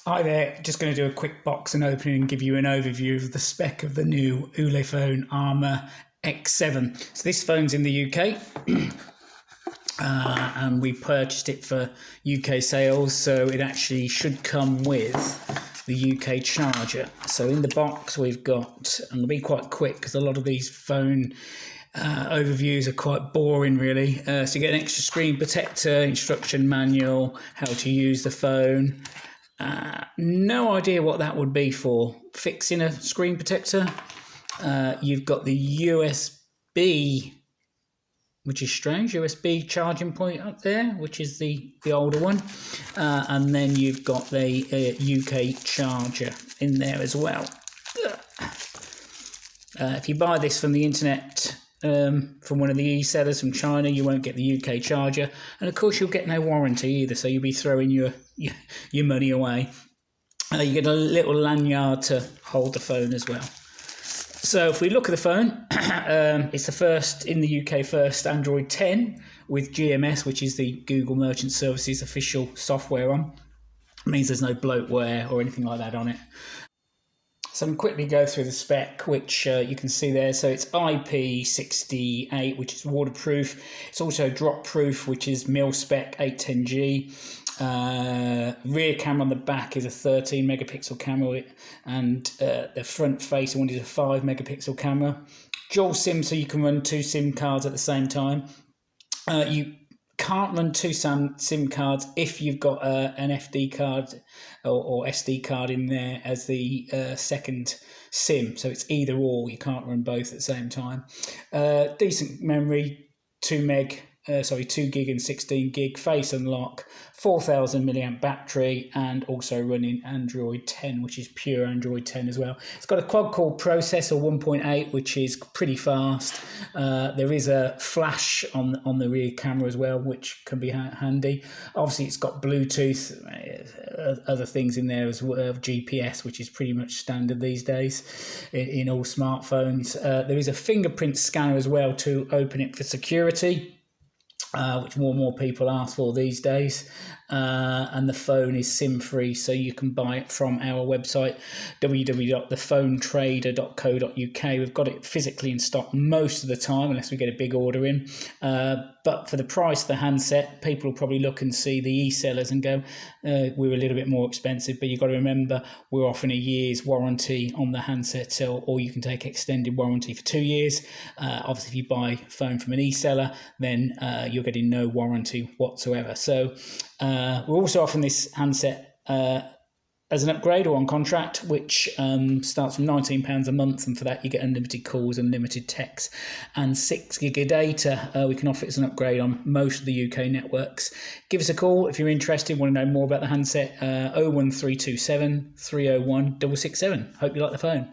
Hi there, just going to do a quick box and opening and give you an overview of the spec of the new Ulefone Armor X7. So this phone's in the UK and we purchased it for UK sales, so it actually should come with the UK charger. So in the box we've got, and I'll be quite quick because a lot of these phone overviews are quite boring really. So you get an extra screen protector, instruction manual, how to use the phone. No idea what that would be for. Fixing a screen protector. You've got the USB, which is strange, USB charging point up there, which is the older one. And then you've got the UK charger in there as well. If you buy this from the internet, from one of the e-sellers from China, you won't get the UK charger, and of course you'll get no warranty either, so you'll be throwing your money away. You get a little lanyard to hold the phone as well. So if we look at the phone, it's the first in the UK, first Android 10 with GMS, which is the Google Merchant Services official software on. It means there's no bloatware or anything like that on it. So I'm quickly go through the spec, which you can see there. So it's IP68, which is waterproof. It's also drop proof, which is mil spec 810G. Rear camera on the back is a 13 megapixel camera, and the front facing one is a 5 megapixel camera. Dual SIM, so you can run 2 SIM cards at the same time. You can't run 2 SIM cards if you've got an FD card or SD card in there as the second SIM. So it's either or, you can't run both at the same time. Decent memory, 2 gig and 16 gig, face unlock, 4000 milliamp battery, and also running Android 10, which is pure Android 10 as well. It's got a quad-core processor 1.8, which is pretty fast. There is a flash on the rear camera as well, which can be handy. Obviously, it's got Bluetooth, other things in there as well, GPS, which is pretty much standard these days in all smartphones. There is a fingerprint scanner as well to open it for security, which more and more people ask for these days. And the phone is SIM-free, so you can buy it from our website, www.thephonetrader.co.uk. We've got it physically in stock most of the time, unless we get a big order in. But for the price of the handset, people will probably look and see the e-sellers and go, we're a little bit more expensive. But you've got to remember, we're offering a year's warranty on the handset, or you can take extended warranty for 2 years. Obviously, if you buy a phone from an e-seller, then you're getting no warranty whatsoever. So we're also offering this handset as an upgrade or on contract, which starts from £19 a month, and for that you get unlimited calls, unlimited texts, and 6 gig of data. We can offer it as an upgrade on most of the UK networks. Give us a call if you're interested, want to know more about the handset, 01327 301 667. Hope you like the phone.